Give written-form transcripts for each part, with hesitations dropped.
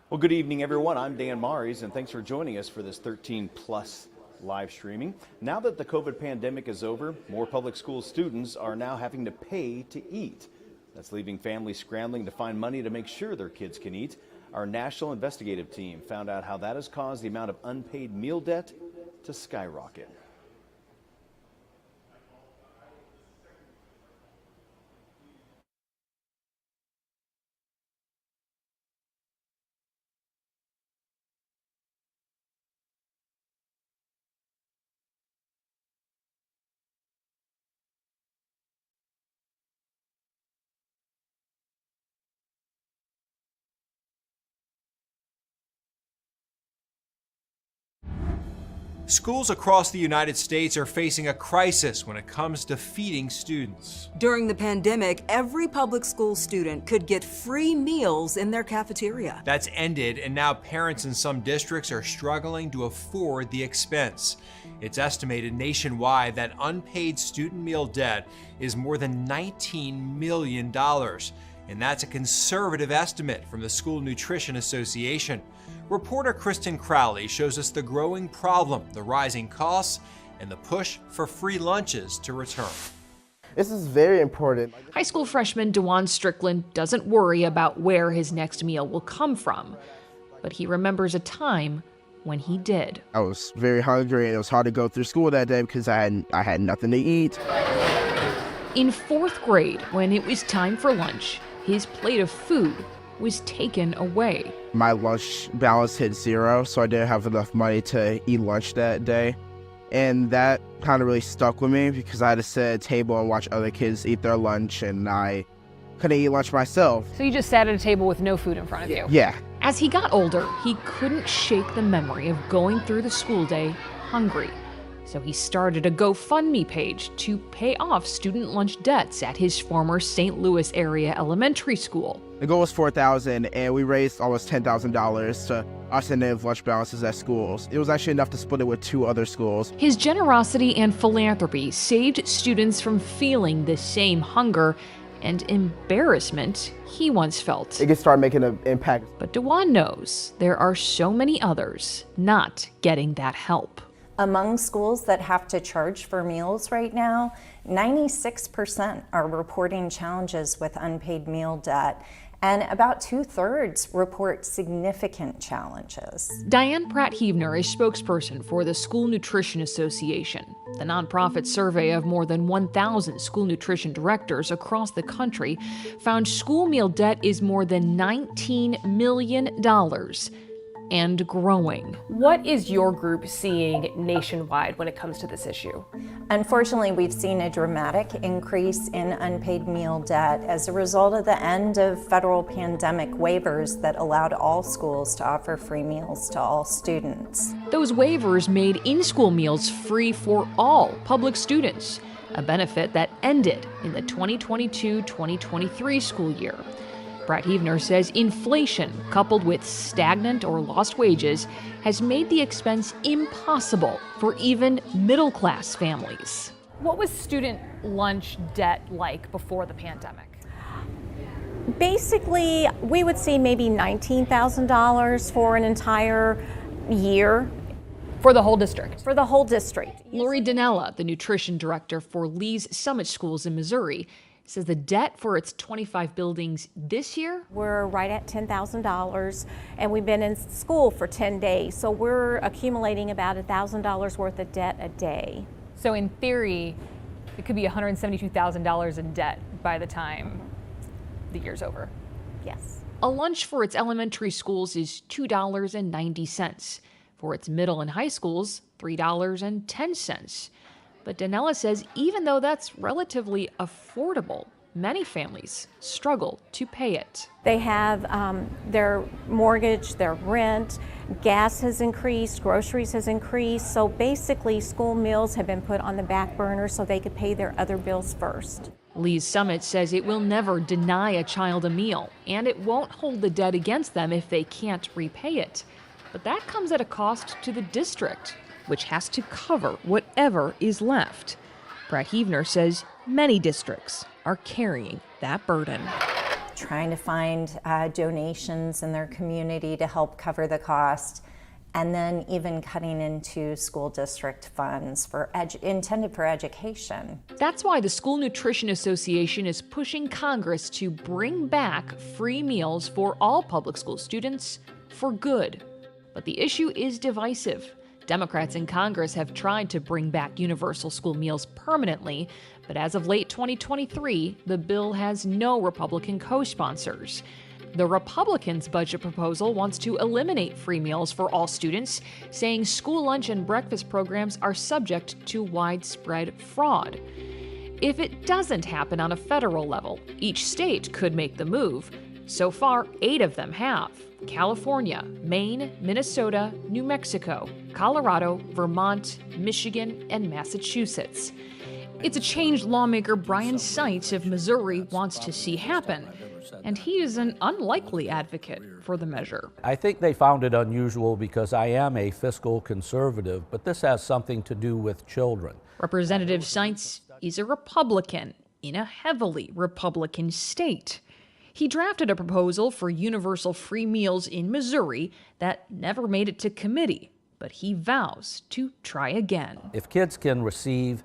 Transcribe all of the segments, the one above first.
Well, good evening, everyone. I'm Dan Maries, and thanks for joining us for this 13 Plus live streaming. Now that the COVID pandemic is over, more public school students are now having to pay to eat. That's leaving families scrambling to find money to make sure their kids can eat. Our national investigative team found out how that has caused the amount of unpaid meal debt to skyrocket. Schools across the United States are facing a crisis when it comes to feeding students. During the pandemic, every public school student could get free meals in their cafeteria. That's ended, and now parents in some districts are struggling to afford the expense. It's estimated nationwide that unpaid student meal debt is more than $19 million. And that's a conservative estimate from the School Nutrition Association. Reporter Kristen Crowley shows us the growing problem, the rising costs, and the push for free lunches to return. This is very important. High school freshman DeJuan Strickland doesn't worry about where his next meal will come from, but he remembers a time when he did. I was very hungry and it was hard to go through school that day because I had nothing to eat. In 4th grade, when it was time for lunch, his plate of food was taken away. My lunch balance hit zero, so I didn't have enough money to eat lunch that day. And that kind of really stuck with me because I had to sit at a table and watch other kids eat their lunch, and I couldn't eat lunch myself. So you just sat at a table with no food in front of you? Yeah. As he got older, he couldn't shake the memory of going through the school day hungry. So he started a GoFundMe page to pay off student lunch debts at his former St. Louis area elementary school. The goal was $4,000, and we raised almost $10,000 to offset negative lunch balances at schools. It was actually enough to split it with 2 other schools. His generosity and philanthropy saved students from feeling the same hunger and embarrassment he once felt. It can start making an impact. But DeJuan knows there are so many others not getting that help. Among schools that have to charge for meals right now, 96% are reporting challenges with unpaid meal debt, and about 2/3 report significant challenges. Diane Pratt-Heavner is spokesperson for the School Nutrition Association. The nonprofit survey of more than 1,000 school nutrition directors across the country found school meal debt is more than $19 million and growing. What is your group seeing nationwide when it comes to this issue? Unfortunately, we've seen a dramatic increase in unpaid meal debt as a result of the end of federal pandemic waivers that allowed all schools to offer free meals to all students. Those waivers made in-school meals free for all public students, a benefit that ended in the 2022-2023 school year. Pratt-Heavner says inflation, coupled with stagnant or lost wages, has made the expense impossible for even middle-class families. What was student lunch debt like before the pandemic? Basically, we would see maybe $19,000 for an entire year. For the whole district? For the whole district. Lori Dinella, the nutrition director for Lee's Summit Schools in Missouri, says the debt for its 25 buildings this year? We're right at $10,000, and we've been in school for 10 days, so we're accumulating about $1,000 worth of debt a day. So in theory, it could be $172,000 in debt by the time the year's over. Yes. A lunch for its elementary schools is $2.90. For its middle and high schools, $3.10. But Dinella says even though that's relatively affordable, many families struggle to pay it. They have their mortgage, their rent, gas has increased, groceries has increased, so basically school meals have been put on the back burner so they could pay their other bills first. Lee's Summit says it will never deny a child a meal, and it won't hold the debt against them if they can't repay it. But that comes at a cost to the district, which has to cover whatever is left. Pratt-Heavner says many districts are carrying that burden. trying to find donations in their community to help cover the cost, and then even cutting into school district funds intended for education. That's why the School Nutrition Association is pushing Congress to bring back free meals for all public school students for good. But the issue is divisive. Democrats in Congress have tried to bring back universal school meals permanently, but as of late 2023, the bill has no Republican co-sponsors. The Republicans' budget proposal wants to eliminate free meals for all students, saying school lunch and breakfast programs are subject to widespread fraud. If it doesn't happen on a federal level, each state could make the move. So far, 8 of them have: California, Maine, Minnesota, New Mexico, Colorado, Vermont, Michigan, and Massachusetts. It's a change lawmaker Brian Seitz of Missouri wants to see happen, and he is an unlikely advocate for the measure. I think they found it unusual because I am a fiscal conservative, but this has something to do with children. Representative Seitz is a Republican in a heavily Republican state. He drafted a proposal for universal free meals in Missouri that never made it to committee, but he vows to try again. If kids can receive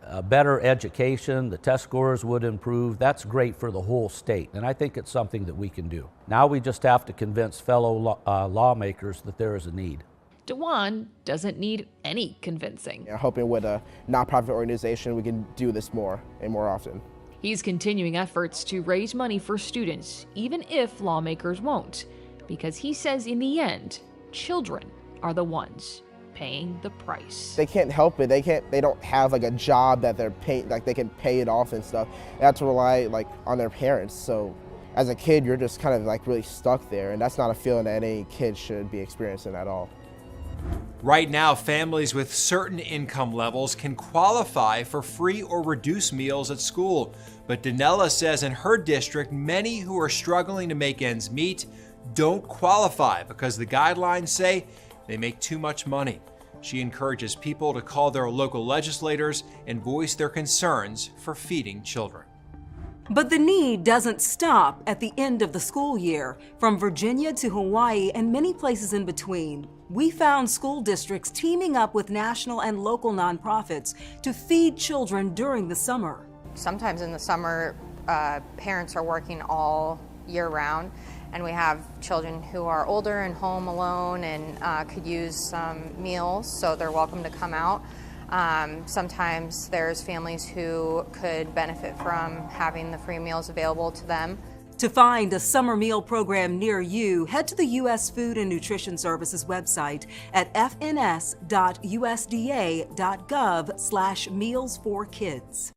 a better education, the test scores would improve, that's great for the whole state, and I think it's something that we can do. Now we just have to convince fellow lawmakers that there is a need. DeJuan doesn't need any convincing. I'm hoping with a nonprofit organization we can do this more and more often. He's continuing efforts to raise money for students, even if lawmakers won't, because he says in the end, children are the ones paying the price. They can't help it. They don't have like a job that they're paying, like they can pay it off and stuff. They have to rely like on their parents. So as a kid, you're just kind of like really stuck there, and that's not a feeling that any kid should be experiencing at all. Right now, families with certain income levels can qualify for free or reduced meals at school. But Danella says in her district, many who are struggling to make ends meet don't qualify because the guidelines say they make too much money. She encourages people to call their local legislators and voice their concerns for feeding children. But the need doesn't stop at the end of the school year. From Virginia to Hawaii and many places in between, we found school districts teaming up with national and local nonprofits to feed children during the summer. Sometimes in the summer, parents are working all year round, and we have children who are older and home alone and could use some meals, so they're welcome to come out. Sometimes there's families who could benefit from having the free meals available to them. To find a summer meal program near you, head to the U.S. Food and Nutrition Services website at fns.usda.gov/meals4kids.